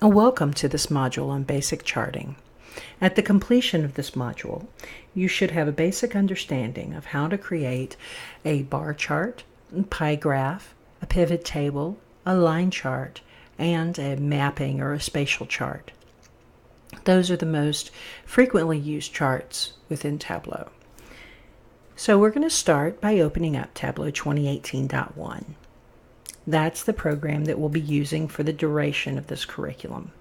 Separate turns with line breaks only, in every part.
Welcome to this module on basic charting. At the completion of this module, you should have a basic understanding of how to create a bar chart, pie graph, a pivot table, a line chart, and a mapping or a spatial chart. Those are the most frequently used charts within Tableau. So we're going to start by opening up Tableau 2018.1. That's the program that we'll be using for the duration of this curriculum.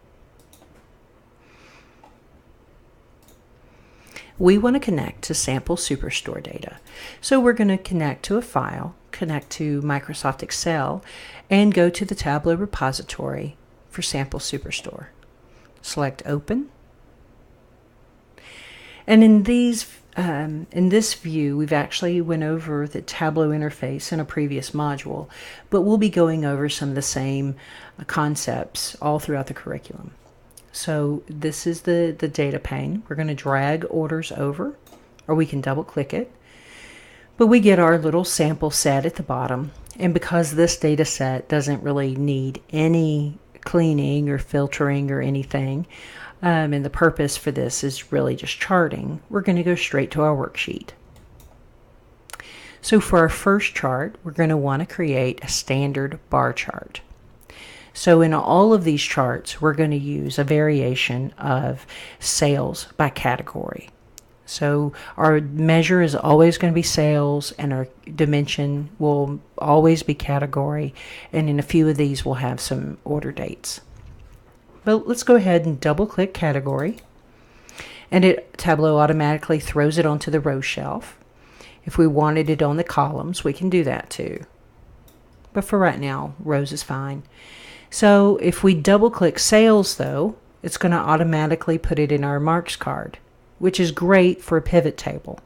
We want to connect to sample Superstore data. So we're going to connect to a file, connect to Microsoft Excel, and go to the Tableau repository for sample Superstore. Select Open. And in this view, we've actually went over the Tableau interface in a previous module, but we'll be going over some of the same concepts all throughout the curriculum. So this is the data pane. We're going to drag orders over, or we can double click it. But we get our little sample set at the bottom. And because this data set doesn't really need any cleaning or filtering or anything, and the purpose for this is really just charting, we're going to go straight to our worksheet. So for our first chart, we're going to want to create a standard bar chart. So in all of these charts, we're going to use a variation of sales by category. So our measure is always going to be sales, and our dimension will always be category, and in a few of these we'll have some order dates. But let's go ahead and double click category, and Tableau automatically throws it onto the row shelf. If we wanted it on the columns, we can do that too. But for right now, rows is fine. So if we double click sales though, it's going to automatically put it in our marks card, which is great for a pivot table.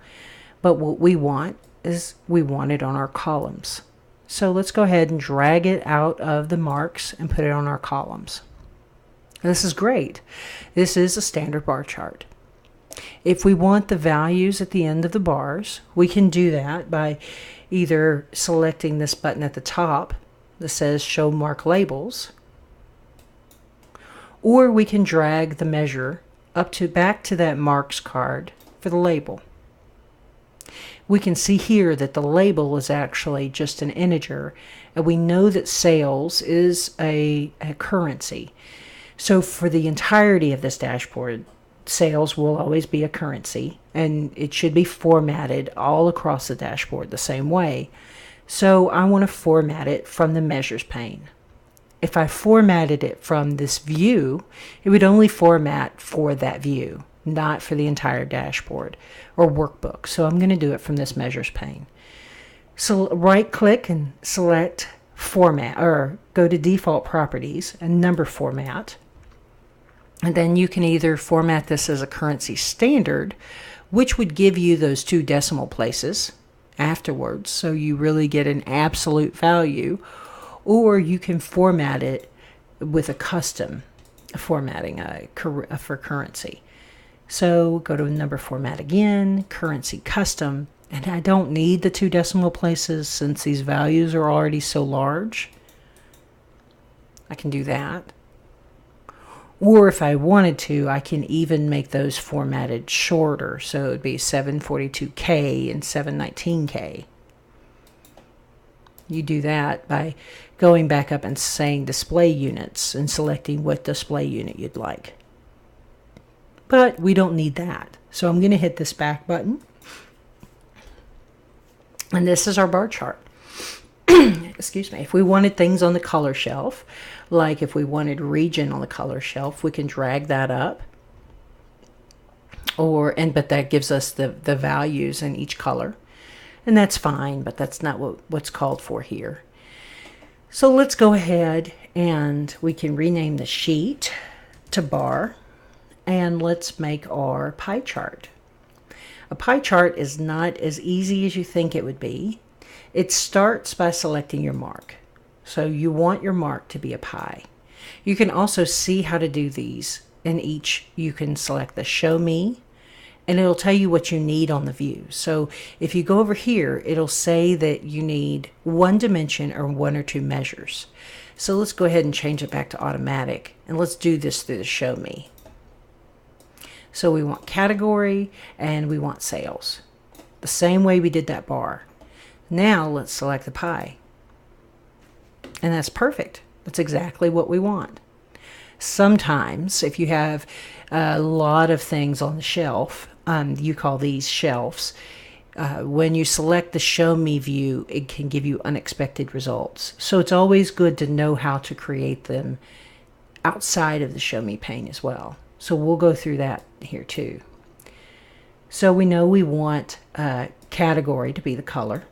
But what we want is we want it on our columns. So let's go ahead and drag it out of the marks and put it on our columns. This is great. This is a standard bar chart. If we want the values at the end of the bars, we can do that by either selecting this button at the top that says Show Mark Labels, or we can drag the measure back to that marks card for the label. We can see here that the label is actually just an integer, and we know that sales is a currency. So for the entirety of this dashboard, sales will always be a currency, and it should be formatted all across the dashboard the same way. So I want to format it from the measures pane. If I formatted it from this view, it would only format for that view, not for the entire dashboard or workbook. So I'm going to do it from this measures pane. So right click and select format, or go to default properties and number format. And then you can either format this as a currency standard, which would give you those 2 decimal places afterwards, so you really get an absolute value, or you can format it with a custom formatting for currency. So go to number format again, currency custom, and I don't need the 2 decimal places since these values are already so large. I can do that. Or if I wanted to, I can even make those formatted shorter. So it would be 742K and 719K. You do that by going back up and saying display units and selecting what display unit you'd like. But we don't need that. So I'm going to hit this back button. And this is our bar chart. Excuse me. If we wanted things on the color shelf, like if we wanted region on the color shelf, we can drag that up. But that gives us the values in each color. And that's fine, but that's not what's called for here. So let's go ahead and we can rename the sheet to bar, and let's make our pie chart. A pie chart is not as easy as you think it would be. It starts by selecting your mark. So you want your mark to be a pie. You can also see how to do these in each. You can select the Show Me, and it'll tell you what you need on the view. So if you go over here, it'll say that you need 1 dimension or 1 or 2 measures. So let's go ahead and change it back to automatic, and let's do this through the show me. So we want category and we want sales, the same way we did that bar. Now let's select the pie. And that's perfect. That's exactly what we want. Sometimes if you have a lot of things on the shelf, you call these shelves, when you select the show me view, it can give you unexpected results. So it's always good to know how to create them outside of the show me pane as well. So we'll go through that here too. So we know we want category to be the color.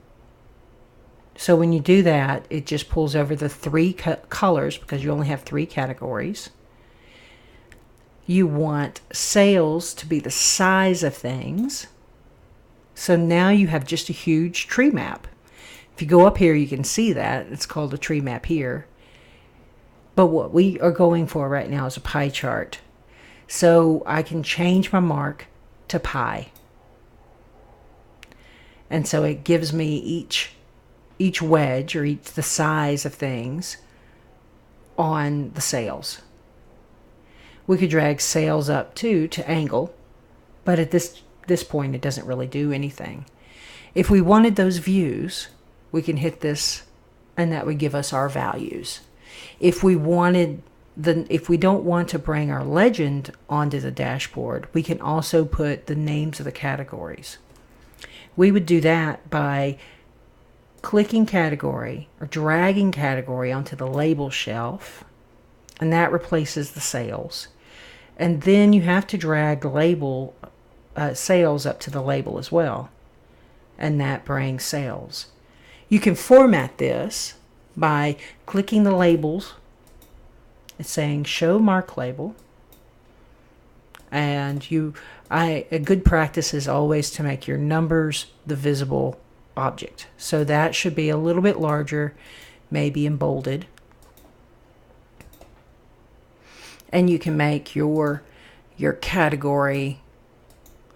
So when you do that, it just pulls over the three colors because you only have 3 categories. You want sales to be the size of things. So now you have just a huge tree map. If you go up here, you can see that. It's called a tree map here. But what we are going for right now is a pie chart. So I can change my mark to pie. And so it gives me each wedge or the size of things on the sales. We could drag sales up too to angle, but at this point it doesn't really do anything. If we wanted those views, we can hit this and that would give us our values. If we don't want to bring our legend onto the dashboard, we can also put the names of the categories. We would do that by clicking category or dragging category onto the label shelf, and that replaces the sales. And then you have to drag label sales up to the label as well, and that brings sales. You can format this by clicking the labels. It's saying show mark label, and a good practice is always to make your numbers the visible object. So that should be a little bit larger, maybe in bolded. And you can make your category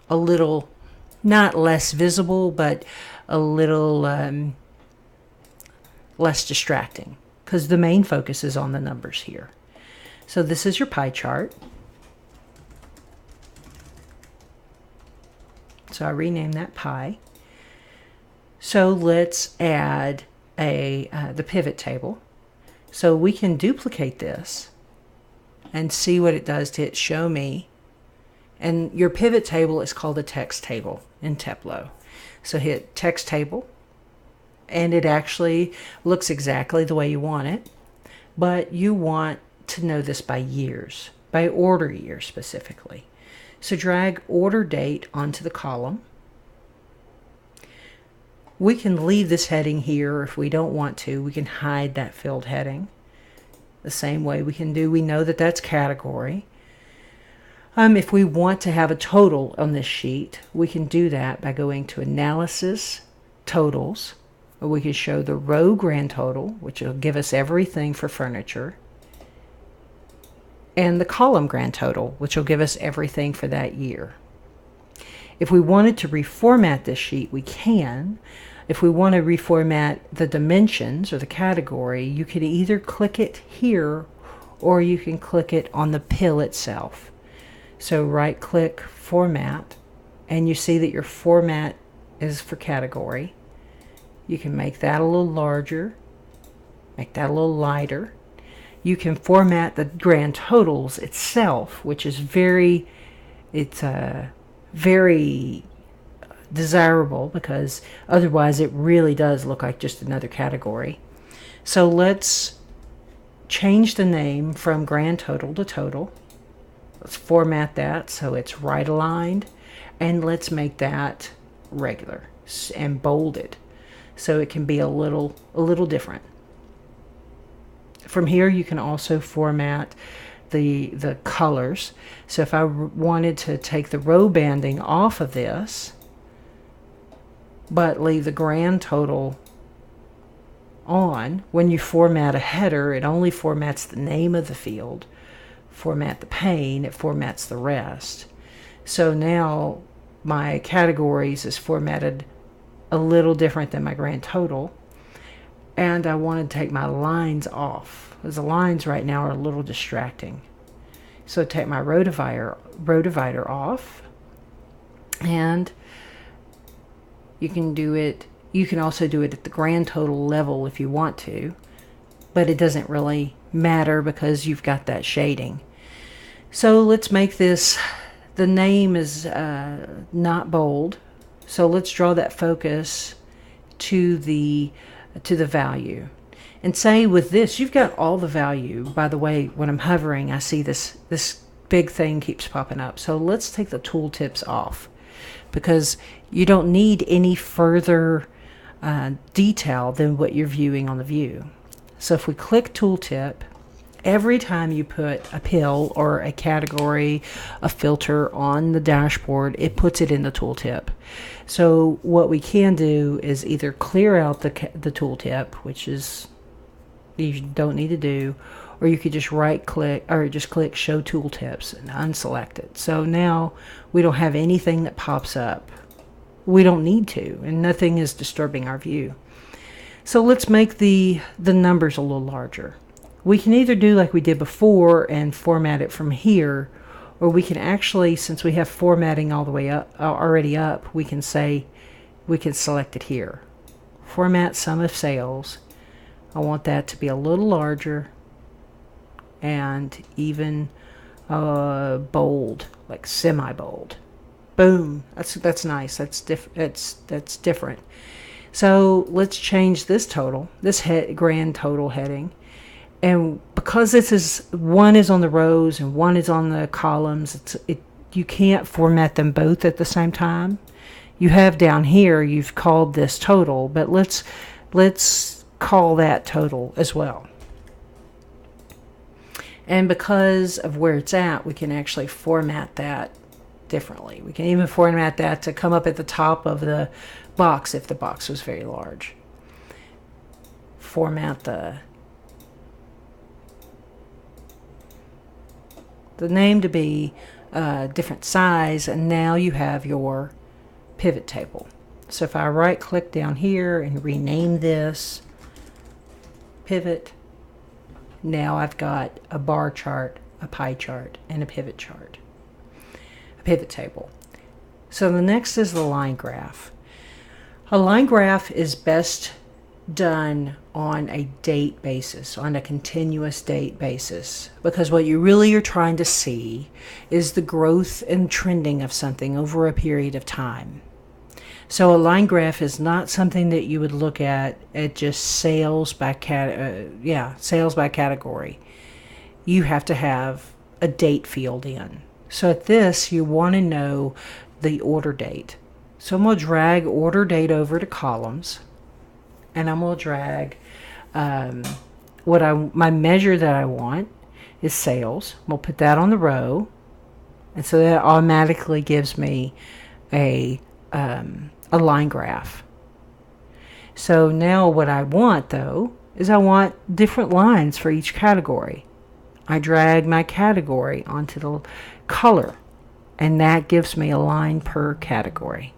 a little, not less visible, but a little less distracting, because the main focus is on the numbers here. So this is your pie chart. So I rename that pie. So let's add the pivot table. So we can duplicate this and see what it does to hit show me. And your pivot table is called a text table in Tableau. So hit text table, and it actually looks exactly the way you want it, but you want to know this by years, by order year specifically. So drag order date onto the column. We can leave this heading here if we don't want to. We can hide that filled heading. The same way we know that that's category. If we want to have a total on this sheet, we can do that by going to Analysis, Totals, or we can show the row grand total, which will give us everything for furniture, and the column grand total, which will give us everything for that year. If we wanted to reformat this sheet, we can. If we want to reformat the dimensions or the category, you can either click it here or you can click it on the pill itself. So right click format, and you see that your format is for category. You can make that a little larger, make that a little lighter. You can format the grand totals itself, which is very desirable, because otherwise it really does look like just another category. So let's change the name from grand total to total. Let's format that so it's right aligned, and let's make that regular and bolded so it can be a little different. From here you can also format the colors. So if I wanted to take the row banding off of this but leave the grand total on, when you format a header, it only formats the name of the field. Format the pane, it formats the rest. So now my categories is formatted a little different than my grand total, and I want to take my lines off. because the lines right now are a little distracting. So take my row divider off, and you can do it. You can also do it at the grand total level if you want to, but it doesn't really matter because you've got that shading. So let's make this, the name is not bold, so let's draw that focus to the value. And say with this, you've got all the value. By the way, when I'm hovering, I see this big thing keeps popping up. So let's take the tooltips off, because you don't need any further detail than what you're viewing on the view. So if we click tooltip, every time you put a pill or a category, a filter on the dashboard, it puts it in the tooltip. So what we can do is either clear out the tooltip, which is you don't need to do, or you could just right click or just click show tooltips and unselect it. So now we don't have anything that pops up. We don't need to, and nothing is disturbing our view. So let's make the numbers a little larger. We can either do like we did before and format it from here, or we can actually, since we have formatting all the way up already up, we can select it here. Format sum of sales. I want that to be a little larger and even bold, like semi-bold. Boom. That's nice. That's different. So let's change this total, this grand total heading. And because this is, one is on the rows and one is on the columns, you can't format them both at the same time. You have down here, you've called this total, but let's call that total as well. And because of where it's at, we can actually format that differently. We can even format that to come up at the top of the box if the box was very large. Format the name to be a different size, and now you have your pivot table. So if I right click down here and rename this pivot, now I've got a bar chart, a pie chart, and a pivot chart, a pivot table. So the next is the line graph. A line graph is best done on a date basis, on a continuous date basis, because what you really are trying to see is the growth and trending of something over a period of time. So a line graph is not something that you would look at just sales by sales by category. You have to have a date field in. So at this, you want to know the order date. So I'm going to drag order date over to columns, and I'm going to drag my measure that I want is sales. We'll put that on the row, and so that automatically gives me a line graph. So now what I want, though, is I want different lines for each category. I drag my category onto the color, and that gives me a line per category.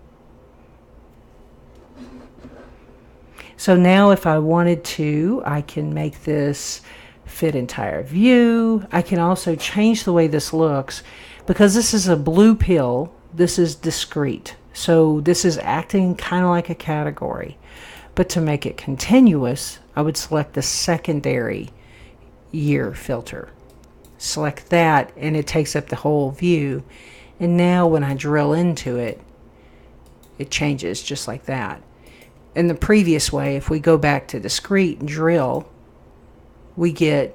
So now if I wanted to, I can make this fit entire view. I can also change the way this looks. Because this is a blue pill, this is discrete. So this is acting kind of like a category. But to make it continuous, I would select the secondary year filter. Select that, and it takes up the whole view. And now when I drill into it, it changes just like that. In the previous way, if we go back to discrete and drill, it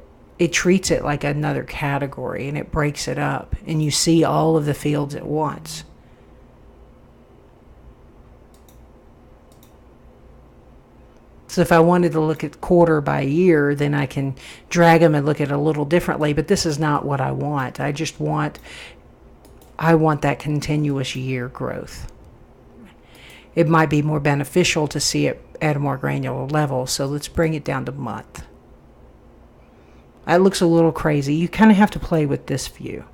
treats it like another category, and it breaks it up, and you see all of the fields at once. So if I wanted to look at quarter by year, then I can drag them and look at it a little differently, but this is not what I want. I want that continuous year growth. It might be more beneficial to see it at a more granular level, so let's bring it down to month. That looks a little crazy. You kind of have to play with this view.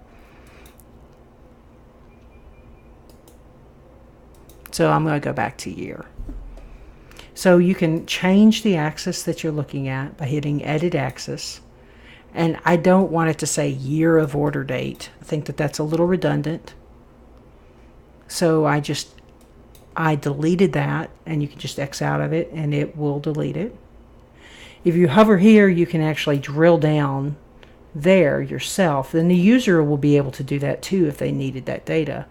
So I'm going to go back to year. So you can change the axis that you're looking at by hitting Edit Axis. And I don't want it to say year of order date. I think that that's a little redundant. So I deleted that, and you can just X out of it and it will delete it. If you hover here, you can actually drill down there yourself. Then the user will be able to do that too if they needed that data.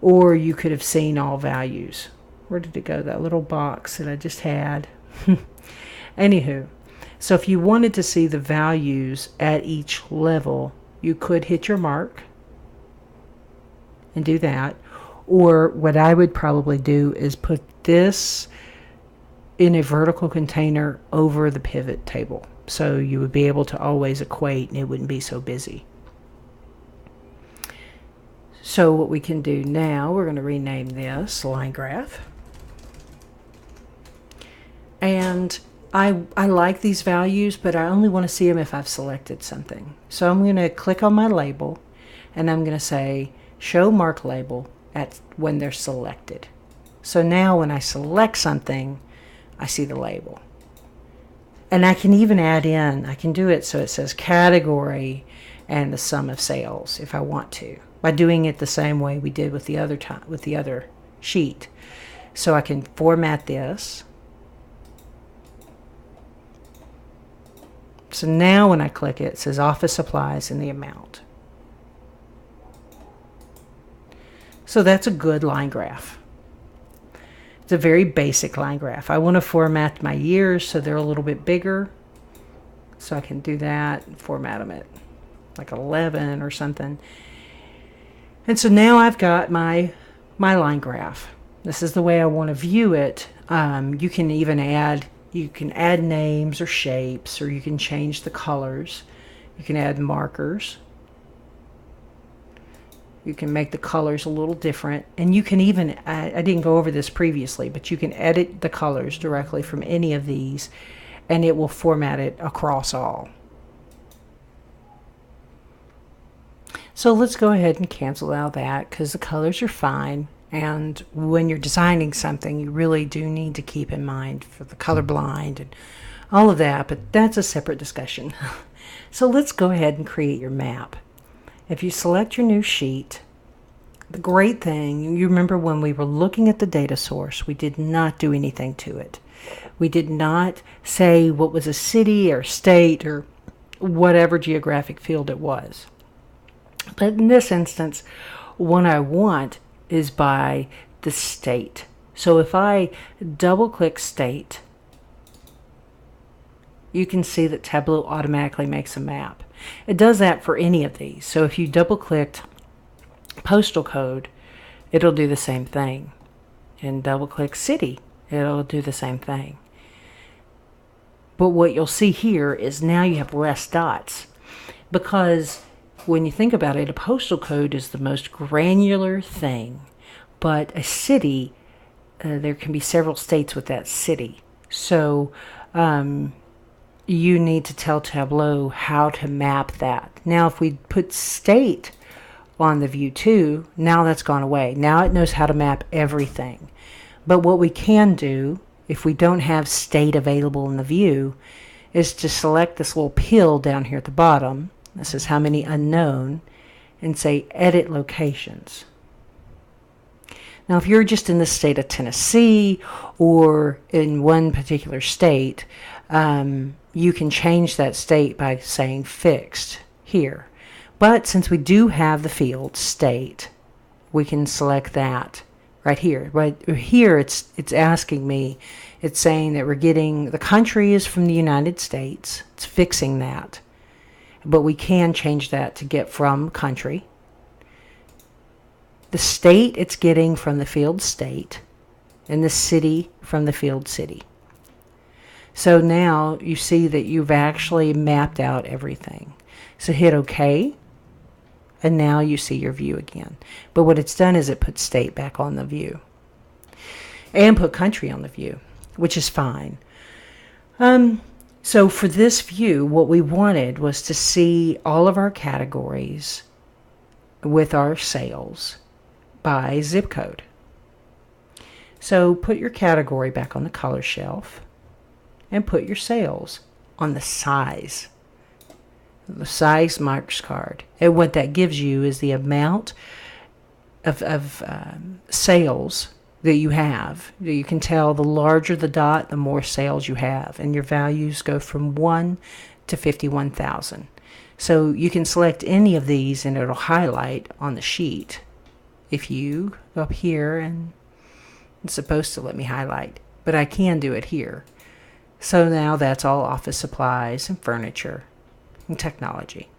Or you could have seen all values. Where did it go? That little box that I just had. Anywho, so if you wanted to see the values at each level, you could hit your mark and do that. Or what I would probably do is put this in a vertical container over the pivot table. So you would be able to always equate and it wouldn't be so busy. So what we can do now, we're going to rename this line graph. And I like these values, but I only want to see them if I've selected something. So I'm going to click on my label and I'm going to say show mark label at when they're selected. So now when I select something, I see the label. And I can even add in, I can do it so it says category and the sum of sales if I want to, by doing it the same way we did with the other sheet. So I can format this. So now when I click it, it says office supplies and the amount. So that's a good line graph. It's a very basic line graph. I want to format my years so they're a little bit bigger. So I can do that and format them at like 11 or something. And so now I've got my line graph. This is the way I want to view it. You can even add names or shapes, or you can change the colors. You can add markers. You can make the colors a little different, and you can even, I didn't go over this previously, but you can edit the colors directly from any of these, and it will format it across all. So let's go ahead and cancel out that, because the colors are fine, and when you're designing something, you really do need to keep in mind for the colorblind and all of that, but that's a separate discussion. So let's go ahead and create your map. If you select your new sheet, the great thing, you remember when we were looking at the data source, we did not do anything to it. We did not say what was a city or state or whatever geographic field it was. But in this instance, what I want is by the state. So if I double click state, you can see that Tableau automatically makes a map. It does that for any of these. So if you double clicked postal code, it'll do the same thing. And double click city, it'll do the same thing. But what you'll see here is now you have less dots, because when you think about it, a postal code is the most granular thing, but a city, there can be several states with that city. So you need to tell Tableau how to map that. Now, if we put state on the view too, now that's gone away. Now it knows how to map everything. But what we can do, if we don't have state available in the view, is to select this little pill down here at the bottom. This is how many unknown, and say edit locations. Now, if you're just in the state of Tennessee or in one particular state, you can change that state by saying fixed here. But since we do have the field state, we can select that right here. Right here, it's asking me, it's saying that we're getting, the country is from the United States. It's fixing that. But we can change that to get from country. The state it's getting from the field state, and the city from the field city. So now you see that you've actually mapped out everything. So hit OK, and now you see your view again. But what it's done is it put state back on the view and put country on the view, which is fine. So for this view, what we wanted was to see all of our categories with our sales by zip code. So put your category back on the color shelf and put your sales on the size. the size marks card. And what that gives you is the amount of sales that you have. You can tell the larger the dot, the more sales you have. And your values go from 1 to 51,000. So you can select any of these and it'll highlight on the sheet. If you go up here, and it's supposed to let me highlight, but I can do it here. So now that's all office supplies and furniture and technology.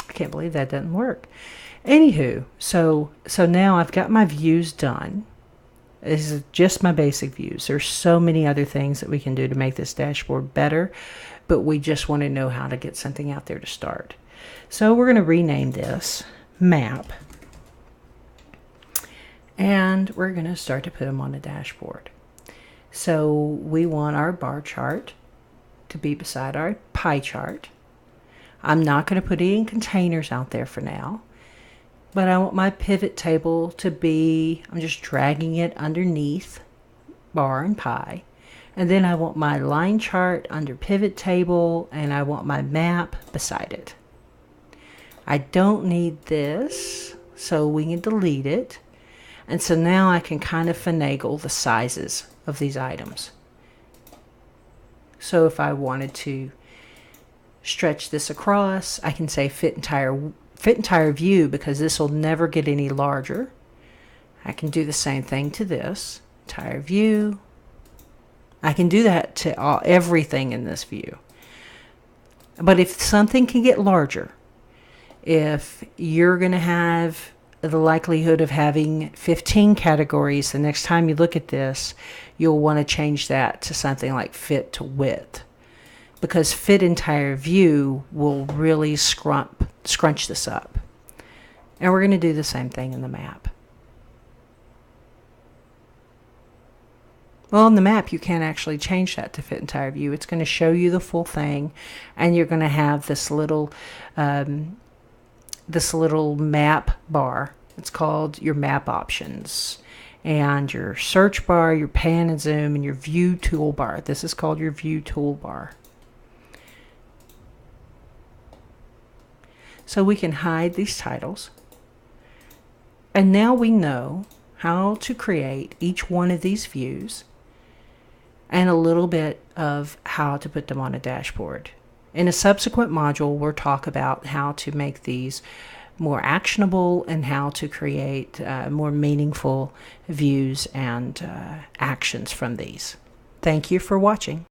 I can't believe that doesn't work. Anywho, so now I've got my views done. This is just my basic views. There's so many other things that we can do to make this dashboard better, but we just want to know how to get something out there to start. So we're going to rename this map, and we're going to start to put them on a dashboard. So we want our bar chart to be beside our pie chart. I'm not going to put any containers out there for now, but I want my pivot table to be, I'm just dragging it underneath bar and pie. And then I want my line chart under pivot table, and I want my map beside it. I don't need this, so we can delete it. And so now I can kind of finagle the sizes of these items. So if I wanted to stretch this across, I can say fit entire view, because this will never get any larger. I can do the same thing to this entire view. I can do that to everything in this view. But if something can get larger, if you're going to have the likelihood of having 15 categories, the next time you look at this, you'll want to change that to something like fit to width, because fit entire view will really scrunch this up. And we're going to do the same thing in the map. Well, in the map, you can't actually change that to fit entire view. It's going to show you the full thing, and you're going to have this little map bar. It's called your map options, and your search bar, your pan and zoom, and your view toolbar. This is called your view toolbar. So we can hide these titles, and now we know how to create each one of these views and a little bit of how to put them on a dashboard. In a subsequent module, we'll talk about how to make these more actionable and how to create more meaningful views and actions from these. Thank you for watching.